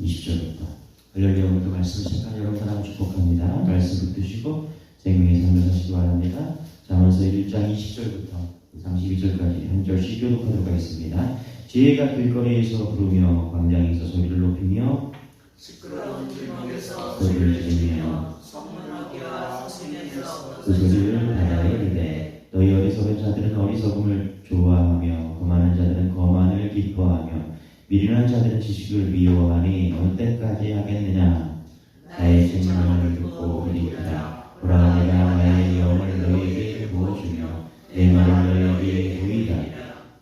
20절부터 할렐루야. 오늘도 말씀을 시작한 여러분 사랑 축복합니다. 말씀 붙드시고 생명의 삶을 사시기 바랍니다. 잠언서 1장 20절부터 32절까지 한 절씩 교독하도록 하겠습니다. 지혜가 길거리에서 부르며 광장에서 소리를 높이며 시끄러운 길목에서 소리를 지르며 성문하기와 성행에서 그 소리를 바다에 이르되 너희 어리석은 자들은 어리석음을 좋아하며 거만한 자들은 거만을 기뻐하며 미련한 자들은 지식을 미워하니 어느 때까지 하겠느냐. 나의 책망을 듣고 이르리라. 보라, 내가 나의 영을 너희에게 부어주며 내 말을 너희에게 보이리라.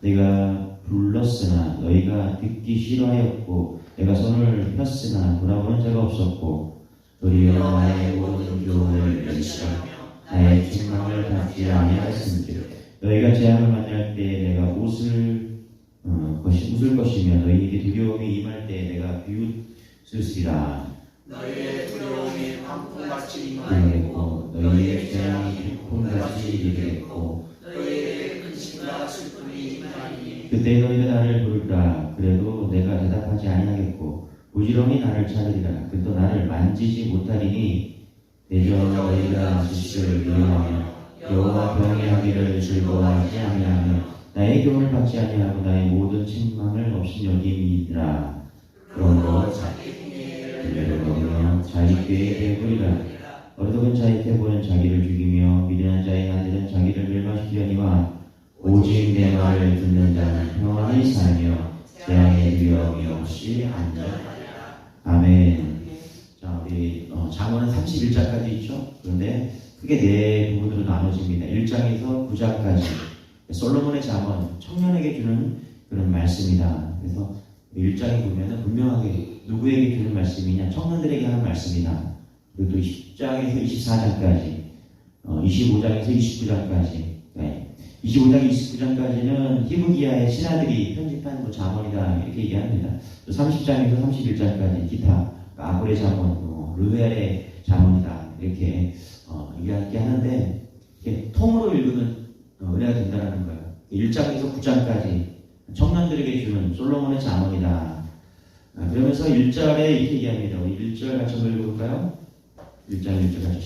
내가 불렀으나 너희가 듣기 싫어하였고 내가 손을 폈으나 돌아보는 자가 없었고 도리어 나의 모든 교훈을 멸시하며 나의 책망을 받지 아니하였음즉 너희가 재앙을 만날 때 내가 웃을 것이며 너희에게 두려움이 임할 때 내가 비웃으리라. 너희의 두려움이 광풍같이 임하겠고 너희의 재앙이 비풍같이 이르겠고 너희에게 근심과 슬픔이 임하리니 그때 너희가 나를 부르리라. 그래도 내가 대답하지 아니하겠고 부지런히 나를 찾으리라. 그도 나를 만지지 못하리니 대저 너희가 지식을 미워하며 여호와 경외하기를 즐거워하지 아니하며 나의 교훈을 받지 아니하고 나의 모든 책망을 없인 여김이니라. 그러므로 자기 행위를 인내를 거두며 자기 꾀에 대부리라. 어리석은 자의 태보는 자기를 죽이며 미련한 자의 아들은 자기를 멸망시키려니와 오직 내 말을 듣는 자는 평안히 살며 재앙의 위험이 없이 안전하리라. 아멘. 자, 우리 잠언은 31장까지 있죠. 그런데 크게 네 부분으로 나눠집니다. 1장에서 9장까지 솔로몬의 잠언, 청년에게 주는 그런 말씀이다. 그래서 1장에 보면은 분명하게 누구에게 주는 말씀이냐? 청년들에게 하는 말씀이다. 그리고 또 10장에서 24장까지, 25장에서 29장까지, 25장, 29장까지는 히브기야의 신하들이 편집한 잠언이다 이렇게 얘기합니다. 또 30장에서 31장까지 기타 아골의 잠언, 르헬의 잠언이다 이렇게 이야기하는데 이게 통으로 읽으면 은혜가 된다는 거예요. 1장에서 9장까지 청년들에게 주는 솔로몬의 잠언이다. 그러면서 1절에 이렇게 얘기합니다. 우리 1절 같이 한번 읽어볼까요? 1장 1절 같이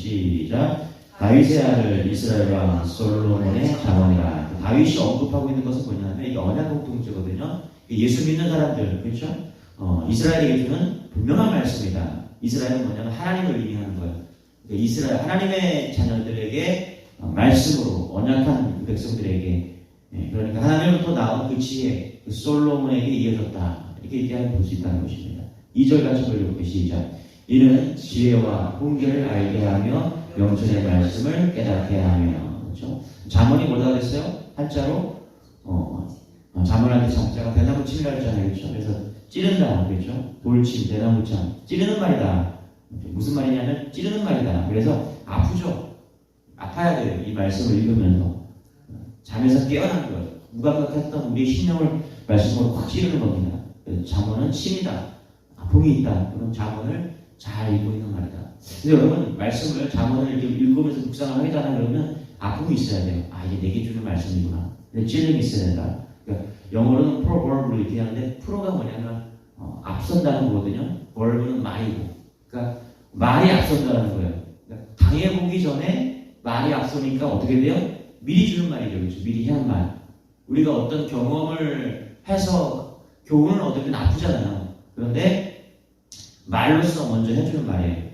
시작. 다윗의 아들 이스라엘 왕 솔로몬의 잠언이라. 다윗이 언급하고 있는 것은 뭐냐면 이게 언약 공통체거든요. 예수 믿는 사람들, 그렇죠? 이스라엘에게 주는 분명한 말씀이다. 이스라엘은 뭐냐면 하나님을 의미하는 거예요. 그러니까 이스라엘 하나님의 자녀들에게 말씀으로 언약한 백성들에게 그러니까 하나님으로부터 나온 그 지혜, 그 솔로몬에게 이어졌다. 이렇게 얘기하면 볼 수 있다는 것입니다. 2절 같이 읽어볼게요. 시작. 이는 지혜와 훈계를 알게 하며 명철의 말씀을 깨닫게 하며. 그렇죠? 잠언이 뭐라 그랬어요? 한자로 잠언할 때 잠자가 대나무침이라 했잖아요. 그렇죠? 그래서 찌른다. 그렇죠? 돌침, 대나무참. 찌르는 말이다. 무슨 말이냐면 찌르는 말이다. 그래서 아프죠? 아파야 돼요. 이 말씀을 읽으면서. 잠에서 깨어나는 거예요. 무감각했던 우리의 신령을 말씀으로 확 찌르는 겁니다. 잠언은 침이다. 아픔이 있다. 그런 잠언을 잘 읽고 있는 말이다. 근데 여러분, 말씀을, 잠언을 이렇게 읽으면서 묵상을 하잖아요. 그러면 아픔이 있어야 돼요. 아, 이게 내게 주는 말씀이구나. 찔림이 있어야 된다. 그러니까 영어로는 proverb로 이렇게 하는데, 프로가 뭐냐면, 앞선다는 거거든요. verb는 말이고. 그러니까, 말이 앞선다는 거예요. 그러니까 당해보기 전에 말이 앞서니까 어떻게 돼요? 미리 주는 말이죠. 그렇죠? 미리 한 말. 우리가 어떤 경험을 해서 교훈을 얻으면 아프잖아요. 그런데 말로써 먼저 해주는 말이에요.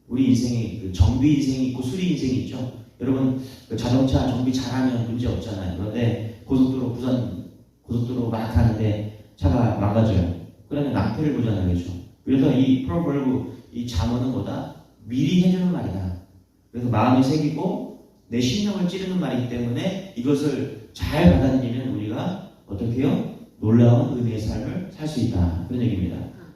우리 인생이 그 정비 인생이 있고 수리 인생이 있죠. 여러분 그 자동차 정비 잘하면 문제 없잖아요. 그런데 고속도로 막 타는데 차가 망가져요. 그러면 낭패를 보잖아요. 그렇죠? 그래서 이 프로버브, 이 잠언은 뭐다? 미리 해주는 말이다. 그래서 마음이 새기고 내 신령을 찌르는 말이기 때문에 이것을 잘 받아들이면 우리가 어떻게 해요? 놀라운 의미의 삶을 살 수 있다. 그런 얘기입니다.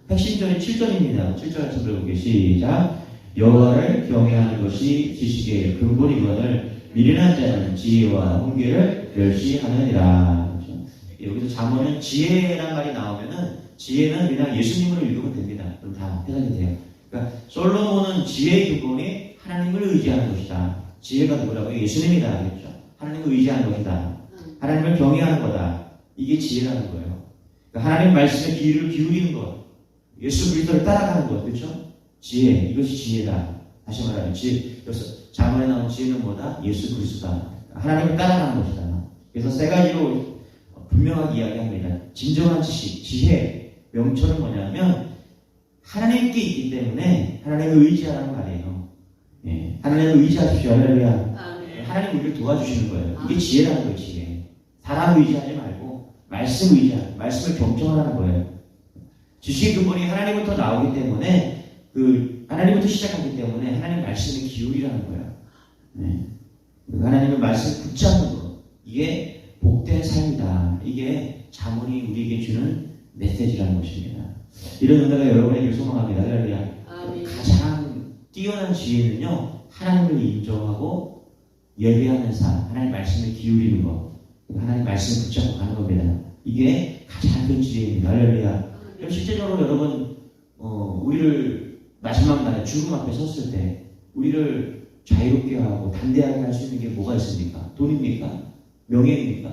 핵심절이 7절입니다. 7절 찾아보게 시작. 여호와를 경외하는 것이 지식의 근본이거늘 미련한 자는 지혜와 훈계를 멸시하느니라. 그렇죠? 여기서 잠언은 지혜란 말이 나오면은 지혜는 그냥 예수님으로 읽으면 됩니다. 그럼 다 해석이 돼요. 그러니까 솔로몬은 지혜의 근본이 하나님을 의지하는 것이다. 지혜가 누구라고요? 예수님이다. 그렇죠? 하나님을 의지하는 것이다. 하나님을 경외하는 거다. 이게 지혜라는 거예요. 그러니까 하나님 말씀에 귀를 기울이는 것. 예수 그리스도를 따라가는 것, 그렇죠? 지혜, 이것이 지혜다. 다시 말하면 지혜, 여기서 자문에 나온 지혜는 뭐다? 예수 그리스도다. 하나님을 따라가는 것이다. 그래서 세 가지로 분명하게 이야기합니다. 진정한 지식, 지혜, 명철은 뭐냐면 하나님께 있기 때문에 하나님을 의지하라는 말이에요. 예, 하나님을 의지하십시오. 할렐루야. 하나님 우리를 도와주시는 거예요. 이게 지혜라는 거예요. 지혜. 사람 의지하지 말고 말씀 의지하는, 말씀을 경청하라는 거예요. 지식의 근본이 하나님부터 나오기 때문에 하나님부터 시작하기 때문에 하나님 말씀에 기울이라는 거예요. 네. 하나님의 말씀 붙잡는 것, 이게 복된 삶이다. 이게 자문이 우리에게 주는 메시지라는 것입니다. 이런 은혜가 여러분에게 소망합니다. 할렐루야. 가장 뛰어난 지혜는요, 하나님을 인정하고 예배하는 삶, 하나님 말씀에 기울이는 것, 하나님 말씀을 붙잡고 가는 겁니다. 이게 가장 큰 지혜입니다. 할렐루야. 실제적으로 여러분, 우리를 마지막 날에 죽음 앞에 섰을 때 우리를 자유롭게 하고 담대하게 할 수 있는 게 뭐가 있습니까? 돈입니까? 명예입니까?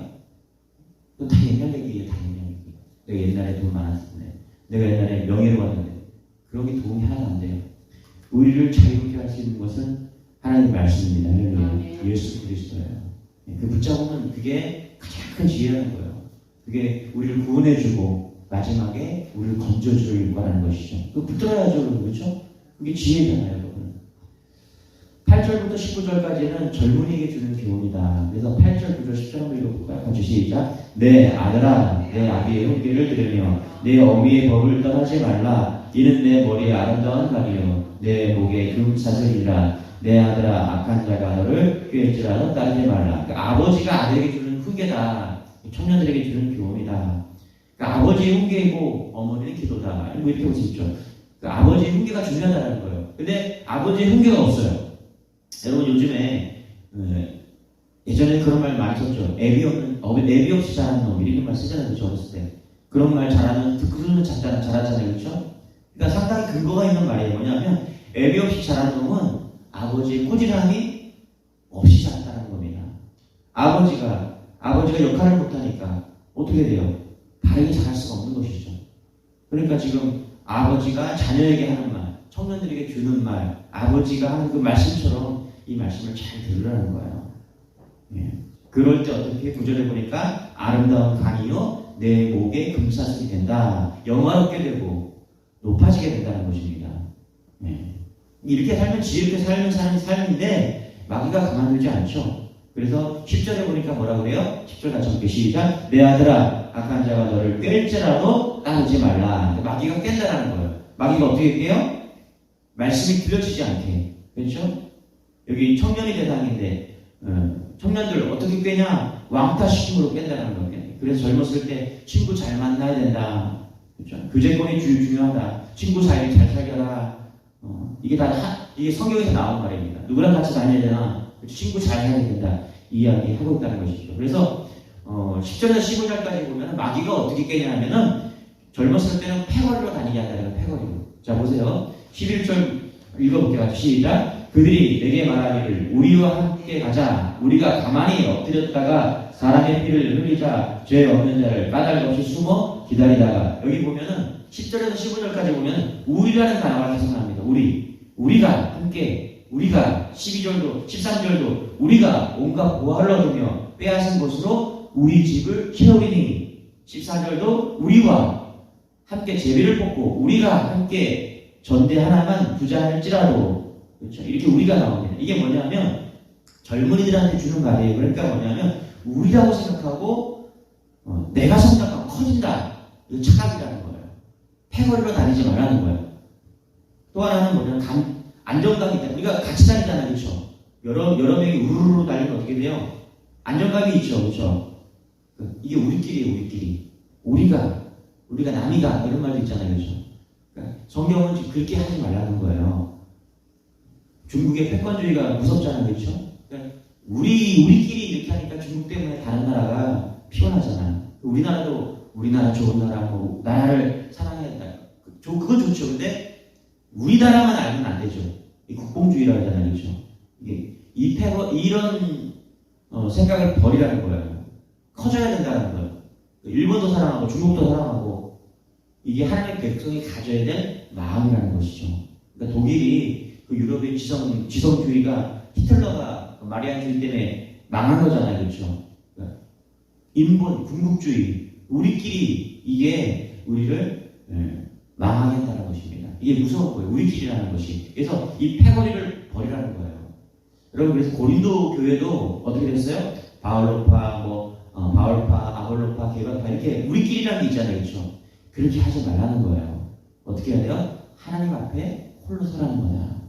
그건 다 옛날 얘기예요. 다 옛날 얘기. 내가 옛날에 돈 많았는데, 내가 옛날에 명예로웠는데, 그런 게 도움이 하나도 안 돼요. 우리를 자유롭게 할 수 있는 것은 하나님의 말씀입니다. 할렐루야. 예수 그리스도예요. 그 붙잡으면 그게 가장 큰 지혜라는 거예요. 그게 우리를 구원해주고 마지막에 우리를 건져줄 거라는 것이죠. 그 붙들어야죠. 그렇죠? 그게 지혜잖아요. 여러분. 8절부터 19절까지는 젊은이에게 주는 교훈이다. 그래서 8절, 9절, 10절 한번 읽어볼까요? 같이 시작. 내 아들아, 내 아비의 훈계를 들으며 내 어미의 법을 떠나지 말라. 이는 내 머리에 아름다운 가리요 내 목에 금사슬이라. 내 아들아, 악한 자가 너를 꾀할지라도 따르지 말라. 그러니까 아버지가 아들에게 주는 훈계다. 청년들에게 주는 교훈이다. 그러니까 아버지의 훈계이고 어머니는 기도다. 이렇게 볼 수 있죠. 그러니까 아버지의 훈계가 중요하다는 거예요. 근데 아버지의 훈계가 없어요. 여러분 요즘에 예전에 그런 말 많이 썼죠. 애비 없이 자란 놈 이런 말 쓰잖아요. 그렇죠? 어렸을 때 그런 말 잘하면 듣고는 잘하잖아요. 그렇죠? 그러니까 상당히 근거가 있는 말이에요. 뭐냐면 애비 없이 자란 놈은 아버지의 꾸지람이 없이 자란다는 겁니다. 아버지가 역할을 못하니까 어떻게 돼요? 바르게 자랄 수가 없는 것이죠. 그러니까 지금 아버지가 자녀에게 하는 말, 청년들에게 주는 말, 아버지가 하는 그 말씀처럼 이 말씀을 잘 들으라는 거예요. 예. 그럴 때 어떻게 구절해 보니까 아름다운 간이요 내 목에 금사슬이 된다. 영화롭게 되고 높아지게 된다는 것입니다. 예. 이렇게 살면 지혜롭게 살면 사는 삶인데 마귀가 가만두지 않죠. 그래서 10절에 보니까 뭐라 그래요? 10절 같이 함께 시작. 내 아들아, 악한 자가 너를 꿰일지라도 따르지 말라. 마귀가 깬다라는 거예요. 마귀가 어떻게 깨요? 말씀이 들려지지 않게. 그렇죠? 여기 청년이 대상인데 청년들 어떻게 꿰냐? 왕따시킴으로 깬다라는 거예요. 그래서 젊었을 때 친구 잘 만나야 된다. 그렇죠? 교제권이 중요하다. 친구 사이 잘 사귀어라. 이게 이게 성경에서 나온 말입니다. 누구랑 같이 다녀야 되나? 친구 잘 해야 된다. 이 이야기 하고 있다는 것이죠. 그래서 10절에서 15절까지 보면 마귀가 어떻게 깨냐면은 젊었을 때는 패거리로 다니게 한다는 패거리로. 자 보세요. 11절 읽어볼게요. 시작. 그들이 내게 말하기를 우리와 함께 가자. 우리가 가만히 엎드렸다가 사람의 피를 흘리자. 죄 없는 자를 까닭없이 숨어 기다리다가. 여기 보면은 10절에서 15절까지 보면 우리라는 단어가 계속 나옵니다. 우리가 함께, 우리가 12절도 13절도 우리가 온갖 보화를 얻으며 빼앗은 것으로 우리 집을 채우리니 14절도 우리와 함께 제비를 뽑고 우리가 함께 전대 하나만 부자할지라도. 그렇죠? 이렇게 우리가 나옵니다. 이게 뭐냐면 젊은이들한테 주는 말이에요. 그러니까 뭐냐면 우리라고 생각하고 내가 성장하고 커진다. 이거 착각이라는 거예요. 패거리로 다니지 말라는 거예요. 또 하나는 뭐냐면 안정감이 있다. 우리가 같이 다니잖아요. 그렇죠? 여러 명이 우르르 달리면 어떻게 돼요? 안정감이 있죠. 그렇죠? 이게 우리끼리예요. 우리가 남이가 이런 말도 있잖아요. 그렇죠? 그러니까 성경은 지금 그렇게 하지 말라는 거예요. 중국의 패권주의가 무섭잖아요. 그렇죠? 그러니까 우리끼리 이렇게 하니까 중국 때문에 다른 나라가 피곤하잖아요. 우리나라 좋은 나라, 나라를 사랑해야 된다. 그건 좋죠. 근데 우리나라만 알면 안 되죠. 이 국뽕주의라고 하잖아요. 그렇죠? 이런 생각을 버리라는 거예요. 커져야 된다는 거예요. 일본도 사랑하고 중국도 사랑하고 이게 하나님의 백성이 가져야 될 마음이라는 것이죠. 그러니까 독일이 그 유럽의 지성주의가 히틀러가 마리안주의 때문에 망한 거잖아요. 그렇죠? 그러니까 인본, 군국주의, 우리끼리 이게 우리를 망하게 한다는 것입니다. 이게 무서운 거예요. 우리끼리라는 것이. 그래서 이 패거리를 버리라는 거예요. 여러분, 그래서 고린도 교회도 어떻게 됐어요? 바울로파, 바울파, 아볼로파, 게바파 이렇게 우리끼리라는 게 있잖아요. 그렇죠? 그렇게 하지 말라는 거예요. 어떻게 해야 돼요? 하나님 앞에 홀로 서라는 거야.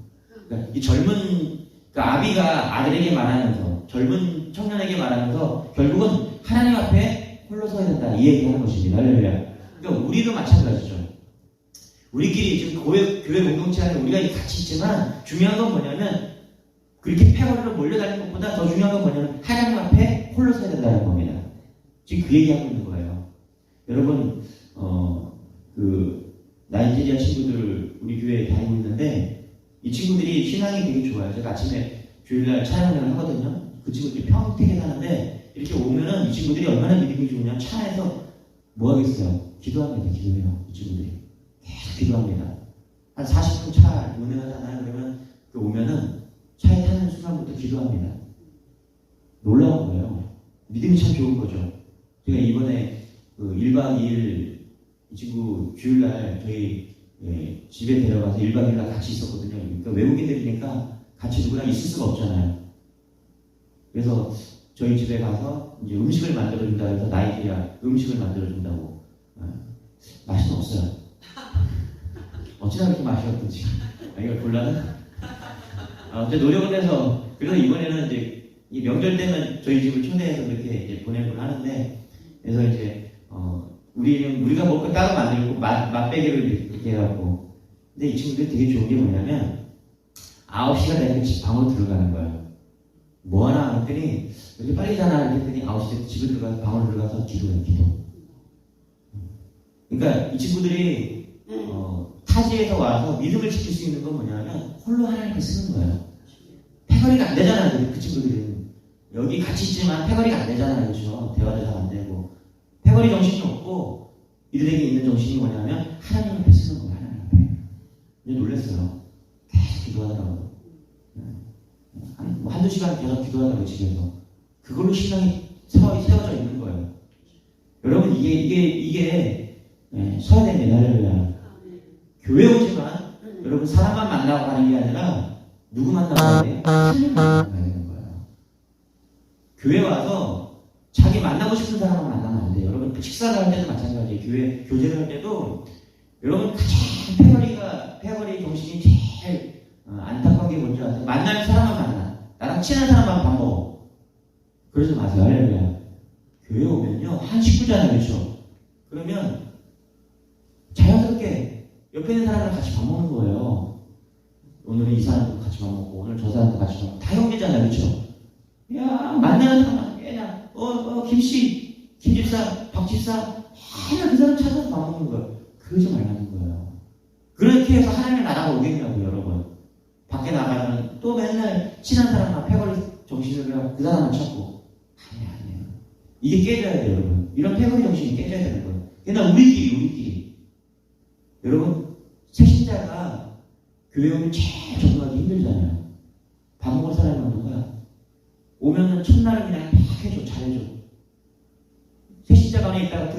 그러니까 이 젊은 아비가 아들에게 말하면서 젊은 청년에게 말하면서 결국은 하나님 앞에 홀로 서야 된다 이 얘기하는 것입니다. 할렐루야. 그러니까 우리도 마찬가지죠. 우리끼리 지금 교회 공동체 안에 우리가 같이 있지만 중요한 건 뭐냐면 그렇게 패거리로 몰려다니는 것보다 더 중요한 건 뭐냐면 하나님 앞에 홀로 서야 된다는 겁니다. 지금 그 얘기하고 있는 거예요. 여러분 나이지리아 친구들 우리 교회에 다니고 있는데 이 친구들이 신앙이 되게 좋아요. 제가 아침에 주일날 찬양을 하거든요. 그 친구들이 평택에 사는데 이렇게 오면은 이 친구들이 얼마나 믿음이 좋으냐 차에서 뭐 하겠어요? 기도합니다. 기도해요. 이 친구들이 계속 기도합니다. 한 40분 차 운행하잖아요. 그러면 오면은 차에 타는 순간부터 기도합니다. 놀라운 거예요. 믿음이 참 좋은 거죠. 제가 이번에 1박 2일 이 친구 주일날 저희 집에 데려가서 1박 2일 같이 있었거든요. 그러니까 외국인들이니까 같이 누구랑 있을 수가 없잖아요. 그래서 저희 집에 가서 이제 음식을 만들어준다 해서 나이지리아 음식을 만들어준다고. 맛은 없어요. 어찌나 그렇게 맛이 없든지. 이걸 곤란해? 어째 노력을 해서, 그래서 이번에는 이제 이 명절 때는 저희 집을 초대해서 그렇게 이제 보내곤 하는데, 그래서 이제, 우리가 먹고 따로 만들고 맛배기를 이렇게 해갖고. 근데 이 친구들이 되게 좋은 게 뭐냐면, 9시가 되면 집 방으로 들어가는 거예요. 뭐 하나 했더니, 이렇게 빨리 자나 이렇게 했더니 9시에 집에 들어가서 방으로 들어가서 기도해요, 기도. 그러니까 이 친구들이, 타지에서 와서 믿음을 지킬 수 있는 건 뭐냐면, 홀로 하나님께 쓰는 거예요. 패거리가 안 되잖아요, 그 친구들은. 여기 같이 있지만 패거리가 안 되잖아요, 그렇죠? 대화도 잘 안 되고. 패거리 정신이 없고, 이들에게 있는 정신이 뭐냐면, 하나님 앞에 쓰는 거예요, 하나님 앞에. 이제 놀랐어요. 계속 기도하더라고요. 한두 시간 계속 기도하더라고요, 집에서. 그걸로 신앙이 세워져 있는 거예요. 여러분, 이게 서야 됩니다, 할렐루야. 교회 오지만, 여러분, 사람만 만나고 가는 게 아니라, 누구 만나고 가야 돼요? 하나님 만나고 가야 되는 거예요. 교회 와서 자기 만나고 싶은 사람만 만나면 안 돼요. 여러분, 식사를 할 때도 마찬가지예요. 교회 교제를 할 때도 여러분 가장 패거리 정신이 제일 안타까운 게 뭔지 아세요? 만날 사람만 만나. 나랑 친한 사람만 밥 먹어. 그러지 마세요. 할렐루야. 교회 오면요, 한 식구잖아요, 그렇죠? 그러면 자연스럽게 옆에 있는 사람이랑 같이 밥 먹는 거예요. 오늘은 이 사람도 같이 밥 먹고, 오늘 저 사람도 같이 밥 먹고, 다 형제잖아요, 그렇죠? 야, 만나는 사람, 얘나, 김씨, 김집사, 박집사, 그냥 그 사람 찾아서 밥 먹는 거예요. 그러지 말라는 거예요. 그렇게 해서 하나님의 나라가 오겠냐고요, 여러분. 밖에 나가면 또 맨날 친한 사람만 패거리 정신을 그 사람만 찾고. 아니에요. 이게 깨져야 돼요, 여러분. 이런 패거리 정신이 깨져야 되는 거예요. 그냥 우리끼리. 여러분, 새신자가 교회 오면 제일 적응하기 힘들잖아요. 밥 먹을 사람은 누구야? 오면은 첫날은 그냥 막 해줘, 잘해줘. 새신자반에 있다가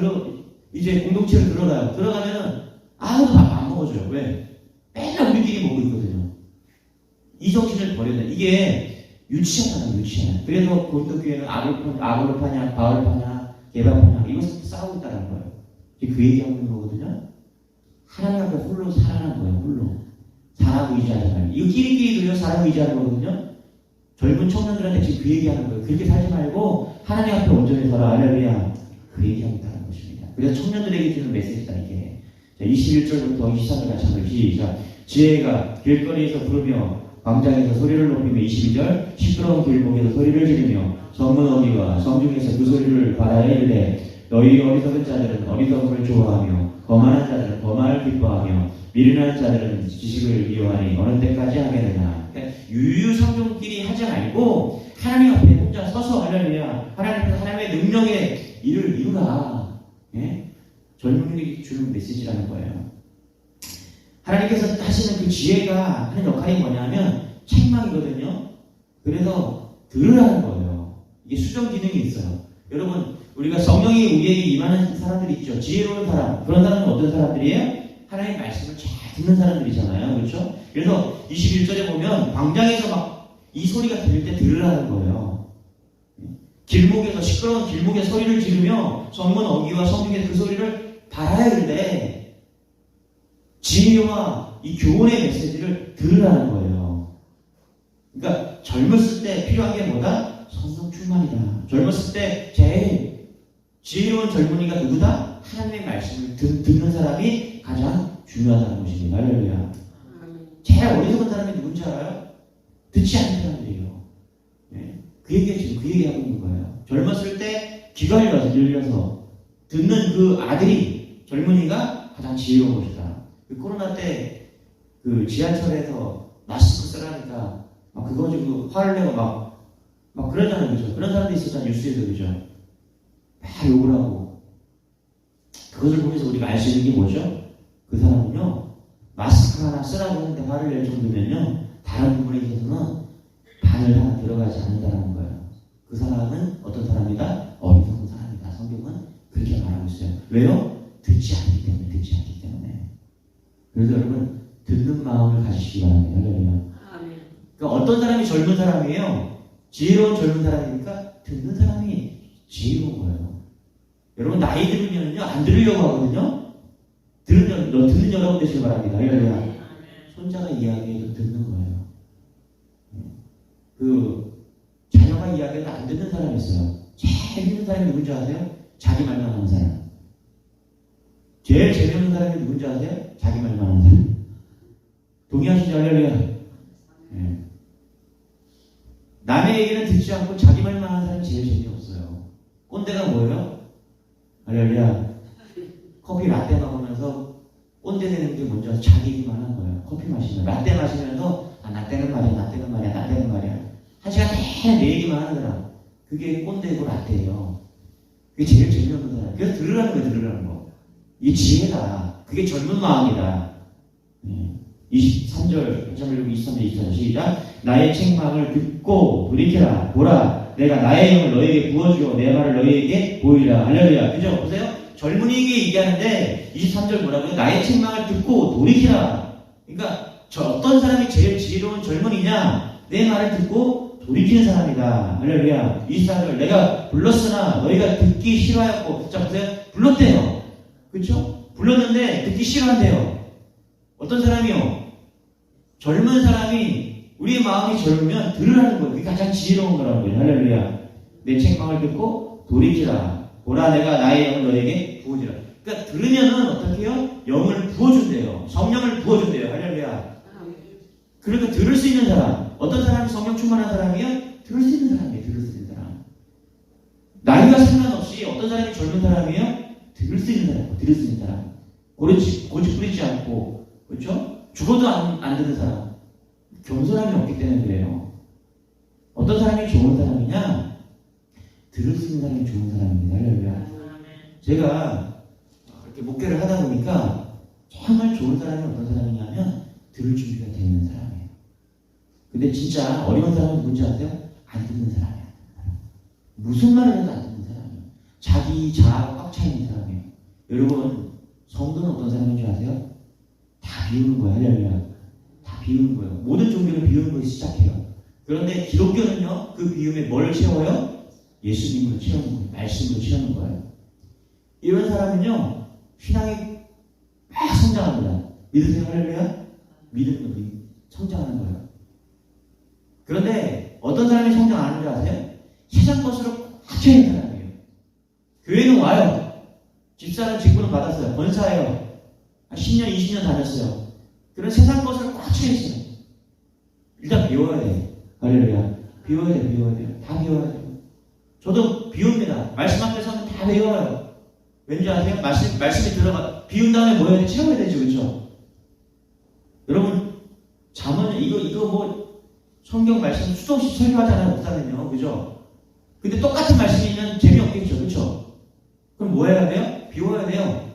이제 공동체로 들어가요. 들어가면은 아무도 밥 안 먹어줘요. 왜? 맨날 우리끼리 먹고 있거든요. 이 정신을 버려야 돼. 이게 유치하잖아요, 유치해. 그래서 고린도 교회는 아볼로파냐, 바울파냐, 게바파냐, 이것을 싸우고 있다는 거예요. 그 얘기하고 있는 거거든요. 하나님 앞에 홀로 살아라는 거예요, 홀로. 사람 의지하지 말고. 이거 끼리끼리 들려 사람 의지하는 거거든요. 젊은 청년들한테 지금 그 얘기하는 거예요. 그렇게 살지 말고 하나님 앞에 온전히 서라. 할렐루야. 그 얘기하고 있다는 것입니다. 그래서 청년들에게 주는 메시지다, 이게. 자, 21절부터 23절 같이 한번 시작. 지혜가 길거리에서 부르며 광장에서 소리를 높이며 22절 시끄러운 길목에서 소리를 지르며 성문 어미와 성중에서 그 소리를 받아야 이르되 너희 어리석은 자들은 어리석음을 좋아하며 거만한 자들은 거만을 기뻐하며 미련한 자들은 지식을 미워하니 어느 때까지 하겠느냐. 그러니까 유유성종끼리 하지 말고 하나님 앞에 혼자 서서 할렐루야. 하나님의 능력의 일을 이루라. 예? 젊은이들이 주는 메시지라는 거예요. 하나님께서 하시는 그 지혜가 하는 역할이 뭐냐면 책망이거든요. 그래서 들으라는 거예요. 이게 수정 기능이 있어요. 여러분, 우리가 성령이 우리에게 임하는 사람들이 있죠. 지혜로운 사람. 그런 사람은 어떤 사람들이에요? 하나님의 말씀을 잘 듣는 사람들이잖아요. 그렇죠? 그래서 21절에 보면 광장에서 막 이 소리가 들릴 때 들으라는 거예요. 길목에서 시끄러운 길목에 소리를 지르며 성문 어귀와 성중의 그 소리를 달아야 되는데 지혜와 이 교훈의 메시지를 들으라는 거예요. 그러니까 젊었을 때 필요한 게 뭐다? 성령 충만이다. 젊었을 때 제일 지혜로운 젊은이가 누구다? 하나님의 말씀을 듣는 사람이 가장 중요하다는 것입니다. 할렐루야. 제일 어리석은 사람이 누군지 알아요? 듣지 않는 사람들이에요. 네. 그 얘기하고 있는 거예요. 젊었을 때 귀가 열려서 듣는 그 아들이, 젊은이가 가장 지혜로운 것이다. 그 코로나 때 그 지하철에서 마스크 쓰라니까 막 그거 가지고 화를 내고 막 그러잖아요. 그죠? 그런 사람도 있었잖아요. 뉴스에서. 그죠? 막 욕을 하고. 그것을 보면서 우리가 알 수 있는 게 뭐죠? 그 사람은요, 마스크 하나 쓰라고 하는데 화를 낼 정도면요, 다른 부분에 있어서는 바늘 하나 들어가지 않는다는 거예요. 그 사람은 어떤 사람이다? 어리석은 사람이다. 성경은 그렇게 말하고 있어요. 왜요? 듣지 않기 때문에. 그래서 여러분, 듣는 마음을 가지시기 바랍니다. 그러니까 어떤 사람이 젊은 사람이에요? 지혜로운 젊은 사람이니까 듣는 사람이 지혜로운 거예요. 여러분, 나이 들으면요, 안 들으려고 하거든요? 듣는 여러분 되시기 바랍니다. 손자가 이야기해도 듣는 거예요. 그 자녀가 이야기해도 안 듣는 사람이 있어요. 제일 힘든 사람이 누군지 아세요? 자기 말만 하는 사람. 제일 재미없는 사람이 누군지 아세요? 자기 말만 하는 사람. 동의하시죠? 할렐루야. 네. 남의 얘기는 듣지 않고 자기 말만 하는 사람이 제일 재미없어요. 꼰대가 뭐예요? 할렐루야. 커피 라떼 먹으면서 꼰대 되는 게 뭔지 자기 얘기만 하는 거예요. 커피 마시면 라떼 마시면서 나 때는 말이야. 한 시간 내내 얘기만 하는 사람. 그게 꼰대고 라떼예요. 그게 제일 재미없는 사람. 그래서 들으라는 거. 이게 지혜다. 그게 젊은 마음이다. 23절, 23절, 24절 시작. 나의 책망을 듣고 돌이켜라. 보라. 내가 나의 영을 너에게 부어주어 내 말을 너에게 보이라. 할렐루야. 그죠? 보세요. 젊은이에게 얘기하는데 23절 뭐라고요? 나의 책망을 듣고 돌이키라. 그러니까 어떤 사람이 제일 지혜로운 젊은이냐? 내 말을 듣고 돌이키는 사람이다. 할렐루야. 24절 내가 불렀으나 너희가 듣기 싫어하였고. 자 보세요. 불렀대요. 그렇죠? 불렀는데 듣기 싫어한대요. 어떤 사람이요? 젊은 사람이 우리의 마음이 젊으면 들으라는 거예요. 그게 가장 지혜로운 거라는 거예요. 할렐루야. 내 책망을 듣고 돌이키라. 보라 내가 나의 영을 너에게 부어주라. 그러니까 들으면은 어떻게 해요? 영을 부어준대요. 성령을 부어준대요. 할렐루야. 그러니까 들을 수 있는 사람. 어떤 사람이 성령 충만한 사람이에요? 들을 수 있는 사람이에요. 들을 수 있는 사람. 나이가 상관없이 어떤 사람이 젊은 사람이에요? 들을 수 있는 사람. 들을 수 있는 사람. 고집 부리지 않고, 그렇죠? 죽어도 안 듣는 사람. 겸손함이 없기 때문에 그래요. 어떤 사람이 좋은 사람이냐? 들을 수 있는 사람이 좋은 사람입니다. 할렐루야. 제가 그렇게 목회를 하다 보니까 정말 좋은 사람이 어떤 사람이냐면 들을 준비가 되어 있는 사람이에요. 근데 진짜 어려운 사람은 뭔지 아세요? 안 듣는 사람이야. 무슨 말을 해도 안 듣는 사람이에요. 자기 자아가 꽉 차 있는 사람이에요. 여러분, 성도는 어떤 사람인 줄 아세요? 다 비우는 거예요. 할렐루야. 다 비우는 거예요. 모든 종교는 비우는 거에 시작해요. 그런데 기독교는요, 그 비움에 뭘 채워요? 예수님으로 채우는 거예요. 말씀으로 채우는 거예요. 이런 사람은요, 신앙이 막 성장합니다. 믿으세요? 할렐루야? 믿음으로 성장하는 거예요. 그런데 어떤 사람이 성장 안 하는 줄 아세요? 세상 것으로 꽉 차 있는 사람이에요. 교회는 와요. 집사는 직분을 받았어요. 권사예요. 한 10년, 20년 다녔어요. 그런 세상 것으로 꽉 차 있어요. 일단 비워야 돼요. 할렐루야. 비워야 돼요. 다 비워야 돼요. 저도 비웁니다. 말씀 앞에서는 다 비워요. 왠지 아세요? 말씀이 들어가, 비운 다음에 뭐 해야 돼? 채워야 되죠. 그렇죠? 여러분, 잠언, 이거 뭐, 성경 말씀 수도 없이 설교하잖아요. 목사는요. 그죠? 근데 똑같은 말씀이면 재미없겠죠. 그렇죠? 그럼 뭐 해야 돼요? 비워야 돼요.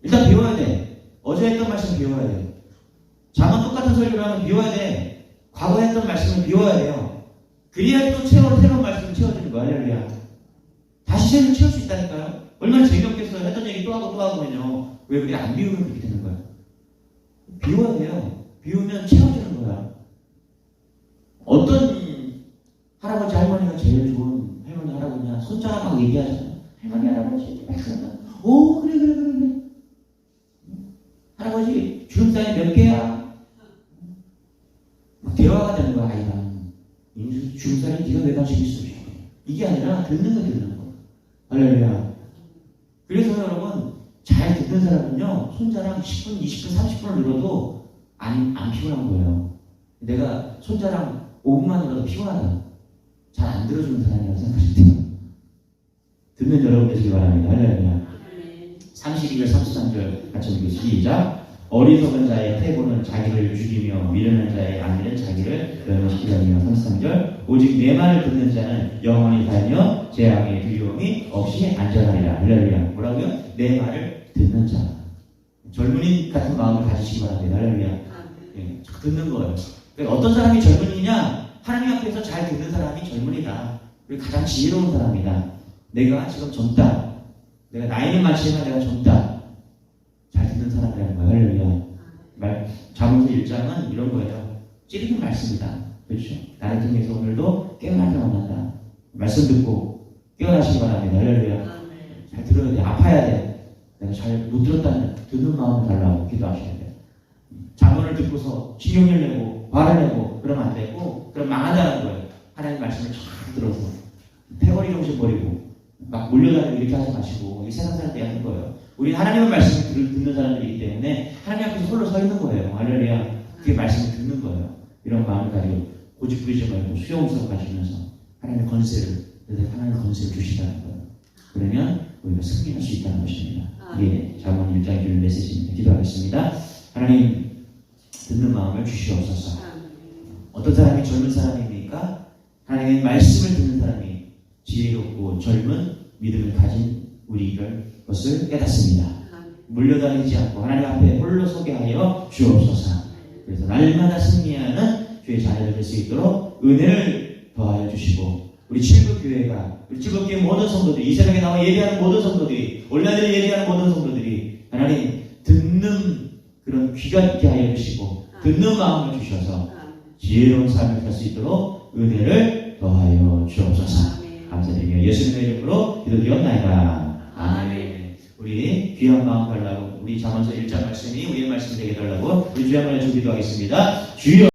일단 배워야 돼. 어제 했던 말씀 배워야 돼. 잠언 똑같은 설교를 하면 배워야 돼. 과거에 했던 말씀을 배워야 돼요. 그래야 또 새로운 말씀을 채워주는 거야. 할렐루야. 다시 새로 채울 수 있다니까요. 얼마나 재미없겠어요. 했던 얘기 또 하고 하면요. 왜 그게 안 비우면 그렇게 되는 거야. 비워야 돼요. 비우면 채워주는 거야. 어떤 할아버지 할머니가 제일 좋은 할머니 할아버지냐 손자가 막 얘기하잖아요. 할머니 할아버지 오 그래 할아버지 주름살이 몇 개야? 막 대화가 되는 거야. 아이랑 주름살이 네가 몇 gan씩 있어? 이게 아니라 듣는 거. 할렐루야. 그래서 여러분 잘 듣는 사람은요 손자랑 10분, 20분, 30분을 늘어도 안 피곤한 거예요. 내가 손자랑 5분만 늘어도 피곤하다. 잘 안 들어주는 사람이라고 생각하시면 듣는 여러분 되시기 바랍니다. 할렐루야. 32절, 33절 같이 읽으시죠. 시작. 어리석은 자의 태고는 자기를 죽이며 미련한 자의 안일은 자기를 멸망시키려니와. 33절. 오직 내 말을 듣는 자는 영원히 살며 재앙의 두려움이 없이 안전하리라. 할렐루야. 뭐라고요? 내 말을 듣는 자. 젊은이 같은 마음을 가지시기 바랍니다. 할렐루야. 예, 듣는 거예요. 그러니까 어떤 사람이 젊은이냐? 하나님 앞에서 잘 듣는 사람이 젊은이다. 그리고 가장 지혜로운 사람이다. 내가 지금 젊다. 내가 나이는 많지만 내가 젊다. 잘 듣는 사람이라는 거예요. 할렐루야. 잠언서 1장은 이런 거예요. 찌르는 말씀이다. 그렇죠? 나를 통해서 오늘도 깨어나게 만난다. 말씀 듣고 깨어나시기 바랍니다. 할렐루야. 잘 들어야 돼. 아파야 돼. 내가 잘 못 들었다는 듣는 마음을 달라고 기도하셔야 돼요. 잠언을 듣고서 신용을 내고 화를 내고 그러면 안 되고 그럼 망한다는 거예요. 하나님 말씀을 잘 들어서 패거리 정신 버리고 막 몰려다니고 이렇게 하지 마시고 이 세상 사람들이 하는 거예요. 우리 하나님의 말씀을 듣는 사람들이기 때문에 하나님 앞에서 홀로 서 있는 거예요. 할렐루야. 그게 말씀을 듣는 거예요. 이런 마음을 가지고 고집 부리지 말고 수용스럽게 가시면서 하나님의 건세를 주시다는 거예요. 그러면 우리가 승리할 수 있다는 것입니다. 이게 잠언 1장 1절 메시지입니다. 기도하겠습니다. 하나님 듣는 마음을 주시옵소서. 어떤 사람이 젊은 사람입니까? 하나님의 말씀을 듣는 사람이 지혜롭고 젊은 믿음을 가진 우리를 것을 깨닫습니다. 물려다니지 않고 하나님 앞에 홀로 서게 하여 주옵소서. 그래서 날마다 승리하는 주의 자녀들 될 수 있도록 은혜를 더하여 주시고 우리 칠급교회가 우리 칠급교회 모든 성도들이 이 새벽에 나와 예배하는 모든 성도들이 온라인으로 예배하는 모든 성도들이 하나님 듣는 그런 귀가 있게 하여 주시고 듣는 마음을 주셔서 지혜로운 삶을 살 수 있도록 은혜를 더하여 주옵소서. 감사드리며 예수님의 이름으로 기도드렸나이다. 아멘. 우리 귀한 마음 달라고 우리 잠언서 1장 말씀이 우리의 말씀이 되게 달라고 우리 주여 한번 기도하겠습니다. 주여